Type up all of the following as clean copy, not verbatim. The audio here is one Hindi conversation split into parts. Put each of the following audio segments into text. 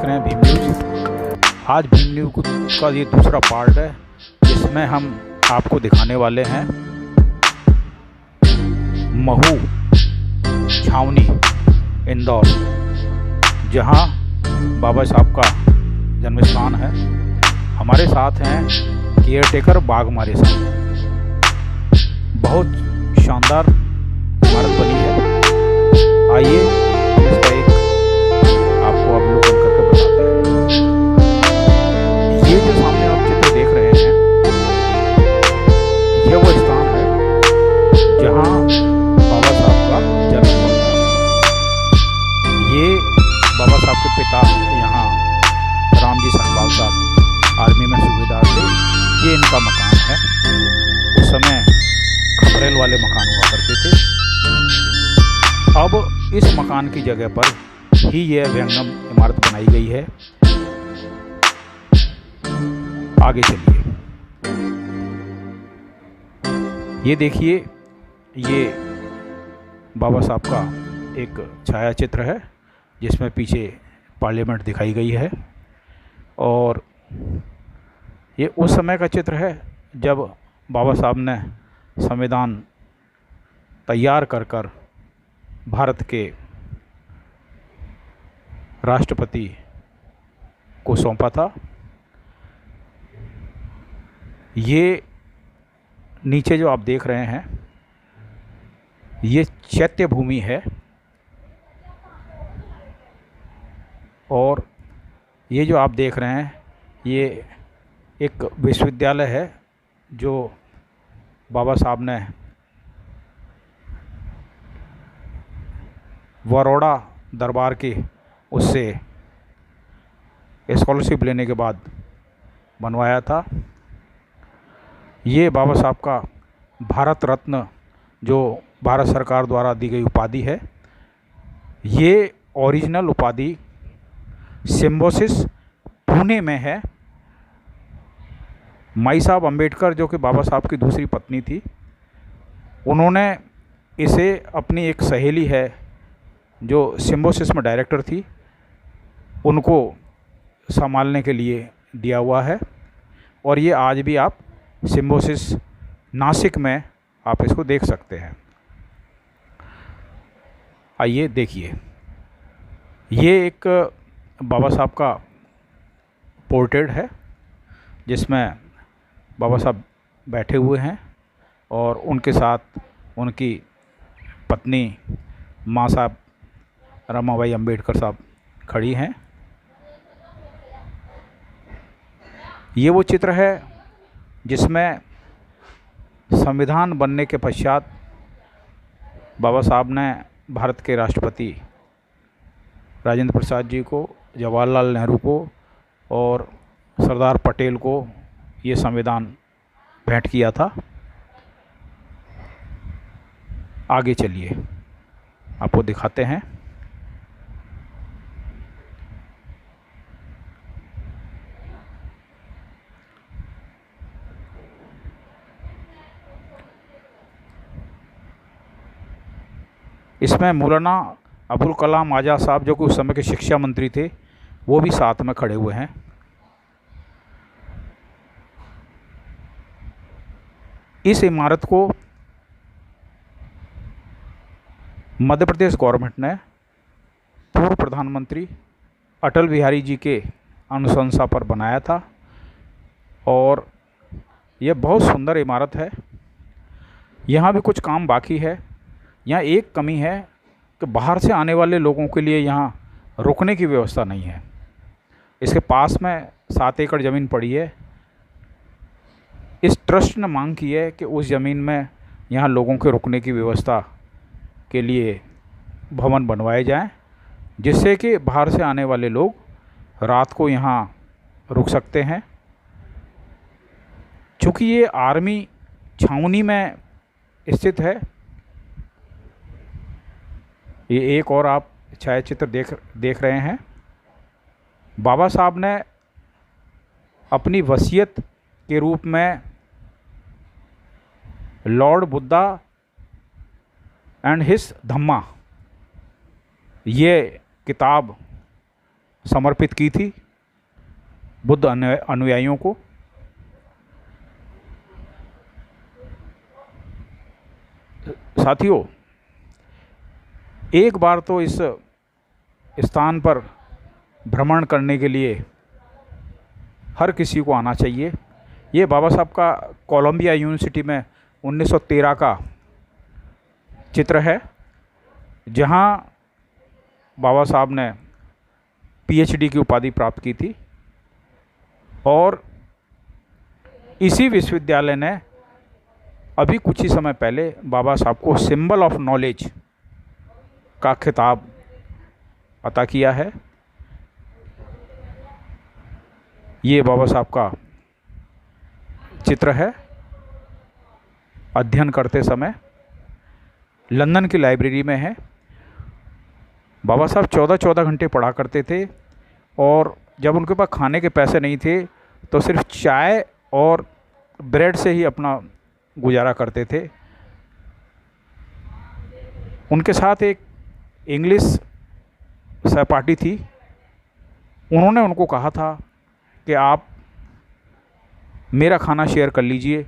देख रहे हैं भीम न्यूज़। आज भीम न्यूज़ का ये दूसरा पार्ट है, जिसमें हम आपको दिखाने वाले हैं महू छावनी इंदौर, जहां बाबा साहब का जन्म स्थान है। हमारे साथ हैं केयरटेकर बाघमारे साहब। बहुत शानदार इमारत बनी है। आइए इसका एक आपको अवलोकन करके बताते हैं। ये जो सामने आप चित्र देख रहे हैं, यह वो स्थान है जहां बाबा साहब का जन्म हुआ था। ये बाबा साहब के पिता यहाँ रामजी सनपाल साहब आर्मी में सूबेदार थे। ये इनका मकान है। उस समय खपरेल वाले मकान हुआ करते थे। अब इस मकान की जगह पर ही यह व्यंगम इमारत बनाई गई है। आगे चलिए, ये देखिए, ये बाबा साहब का एक छाया चित्र है, जिसमें पीछे पार्लियामेंट दिखाई गई है। और ये उस समय का चित्र है जब बाबा साहब ने संविधान तैयार कर भारत के राष्ट्रपति को सौंपा था। ये नीचे जो आप देख रहे हैं, ये चैत्य भूमि है। और ये जो आप देख रहे हैं, ये एक विश्वविद्यालय है जो बाबा साहब ने बड़ौदा दरबार के उससे स्कॉलरशिप लेने के बाद बनवाया था। ये बाबा साहब का भारत रत्न, जो भारत सरकार द्वारा दी गई उपाधि है। ये ओरिजिनल उपाधि सिम्बोसिस पुणे में है। माई साहब अम्बेडकर, जो कि बाबा साहब की दूसरी पत्नी थी, उन्होंने इसे अपनी एक सहेली है जो सिम्बोसिस में डायरेक्टर थी, उनको संभालने के लिए दिया हुआ है। और ये आज भी आप सिम्बोसिस नासिक में आप इसको देख सकते हैं। आइए देखिए, ये एक बाबा साहब का पोर्ट्रेट है, जिसमें बाबा साहब बैठे हुए हैं और उनके साथ उनकी पत्नी माँ साहब रमाबाई अम्बेडकर साहब खड़ी हैं। ये वो चित्र है जिसमें संविधान बनने के पश्चात बाबा साहब ने भारत के राष्ट्रपति राजेंद्र प्रसाद जी को, जवाहरलाल नेहरू को और सरदार पटेल को ये संविधान भेंट किया था। आगे चलिए, आपको दिखाते हैं। इसमें मौलाना अबुल कलाम आज़ाद साहब, जो कि उस समय के शिक्षा मंत्री थे, वो भी साथ में खड़े हुए हैं। इस इमारत को मध्य प्रदेश गवर्नमेंट ने पूर्व प्रधानमंत्री अटल बिहारी जी के अनुशंसा पर बनाया था। और यह बहुत सुंदर इमारत है। यहाँ भी कुछ काम बाकी है। यहाँ एक कमी है कि बाहर से आने वाले लोगों के लिए यहाँ रुकने की व्यवस्था नहीं है। इसके पास में 7 एकड़ ज़मीन पड़ी है। इस ट्रस्ट ने मांग की है कि उस ज़मीन में यहाँ लोगों के रुकने की व्यवस्था के लिए भवन बनवाए जाएं, जिससे कि बाहर से आने वाले लोग रात को यहाँ रुक सकते हैं। चूँकि ये आर्मी छावनी में स्थित है। ये एक और आप छायाचित्र देख रहे हैं। बाबा साहब ने अपनी वसीयत के रूप में लॉर्ड बुद्धा एंड हिज धम्मा, ये किताब समर्पित की थी बुद्ध अनुयायियों को। साथियों, एक बार तो इस स्थान पर भ्रमण करने के लिए हर किसी को आना चाहिए। ये बाबा साहब का कोलंबिया यूनिवर्सिटी में 1913 का चित्र है, जहाँ बाबा साहब ने पीएचडी की उपाधि प्राप्त की थी। और इसी विश्वविद्यालय ने अभी कुछ ही समय पहले बाबा साहब को सिंबल ऑफ नॉलेज का खिताब अता किया है। ये बाबा साहब का चित्र है अध्ययन करते समय, लंदन की लाइब्रेरी में है। बाबा साहब 14-14 घंटे पढ़ा करते थे, और जब उनके पास खाने के पैसे नहीं थे तो सिर्फ चाय और ब्रेड से ही अपना गुजारा करते थे। उनके साथ एक इंग्लिश सहपाठी थी। उन्होंने उनको कहा था कि आप मेरा खाना शेयर कर लीजिए,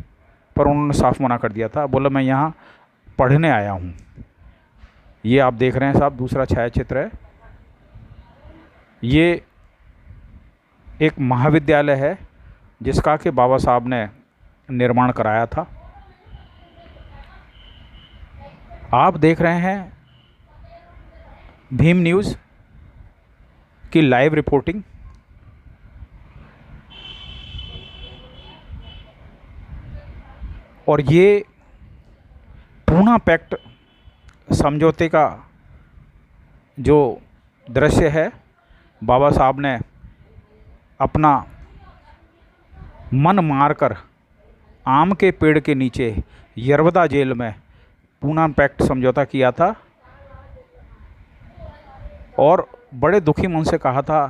पर उन्होंने साफ मना कर दिया था। बोला मैं यहाँ पढ़ने आया हूँ। ये आप देख रहे हैं साहब, दूसरा छायाचित्र है। ये एक महाविद्यालय है जिसका कि बाबा साहब ने निर्माण कराया था। आप देख रहे हैं भीम न्यूज़ की लाइव रिपोर्टिंग। और ये पूना पैक्ट समझौते का जो दृश्य है, बाबा साहब ने अपना मन मारकर आम के पेड़ के नीचे यरवदा जेल में पूना पैक्ट समझौता किया था, और बड़े दुखी मन से कहा था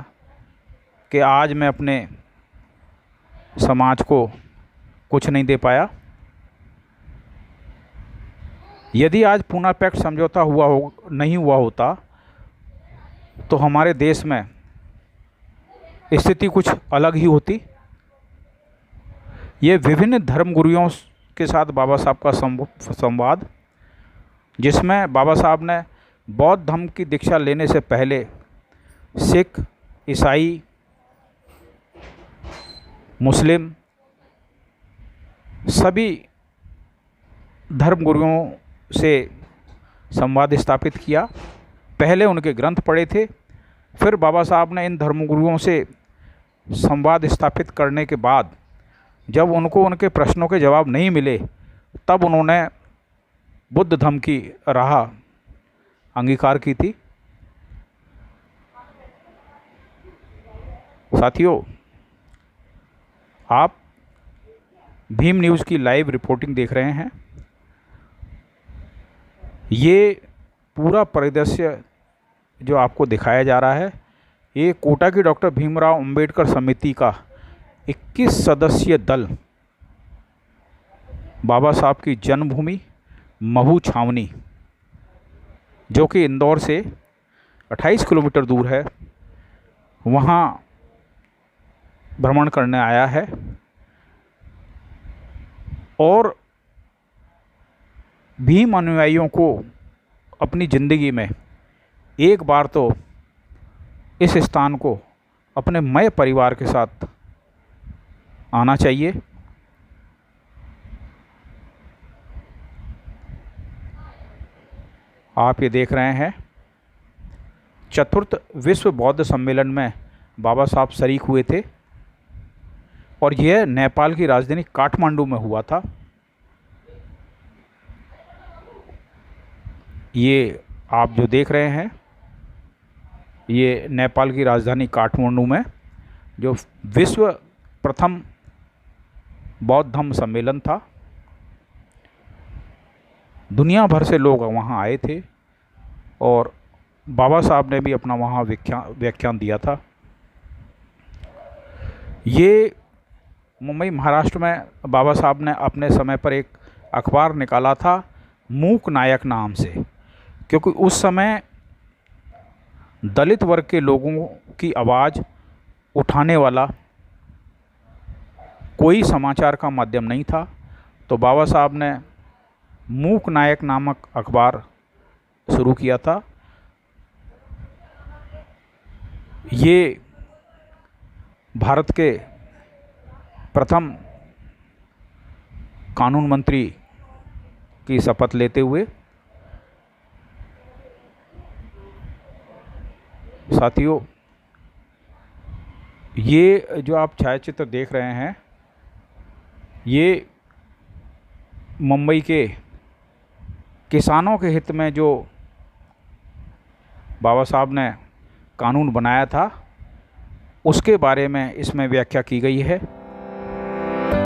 कि आज मैं अपने समाज को कुछ नहीं दे पाया। यदि आज पूना पैक्ट समझौता नहीं हुआ होता तो हमारे देश में स्थिति कुछ अलग ही होती। ये विभिन्न धर्मगुरुओं के साथ बाबा साहब का संवाद, जिसमें बाबा साहब ने बौद्ध धर्म की दीक्षा लेने से पहले सिख, ईसाई, मुस्लिम सभी धर्मगुरुओं से संवाद स्थापित किया। पहले उनके ग्रंथ पढ़े थे, फिर बाबा साहब ने इन धर्मगुरुओं से संवाद स्थापित करने के बाद जब उनको उनके प्रश्नों के जवाब नहीं मिले, तब उन्होंने बुद्ध धर्म की राह अंगीकार की थी। साथियों, आप भीम न्यूज़ की लाइव रिपोर्टिंग देख रहे हैं। ये पूरा परिदृश्य जो आपको दिखाया जा रहा है, ये कोटा की डॉक्टर भीमराव अंबेडकर समिति का 21 सदस्यीय दल बाबा साहब की जन्मभूमि महू छावनी, जो कि इंदौर से 28 किलोमीटर दूर है, वहाँ भ्रमण करने आया है। और भीम अनुयायियों को अपनी ज़िंदगी में एक बार तो इस स्थान को अपने मय परिवार के साथ आना चाहिए। आप ये देख रहे हैं, चतुर्थ विश्व बौद्ध सम्मेलन में बाबा साहब शरीक हुए थे, और यह नेपाल की राजधानी काठमांडू में हुआ था। ये आप जो देख रहे हैं, ये नेपाल की राजधानी काठमांडू में जो विश्व प्रथम बौद्ध धम्म सम्मेलन था, दुनिया भर से लोग वहाँ आए थे, और बाबा साहब ने भी अपना वहाँ व्याख्यान दिया था। ये मुंबई महाराष्ट्र में बाबा साहब ने अपने समय पर एक अखबार निकाला था, मूक नायक नाम से, क्योंकि उस समय दलित वर्ग के लोगों की आवाज़ उठाने वाला कोई समाचार का माध्यम नहीं था। तो बाबा साहब ने मूक नायक नामक अखबार शुरू किया था। ये भारत के प्रथम कानून मंत्री की शपथ लेते हुए। साथियों, ये जो आप छायाचित्र देख रहे हैं, ये मुंबई के किसानों के हित में जो बाबा साहब ने कानून बनाया था उसके बारे में इसमें व्याख्या की गई है।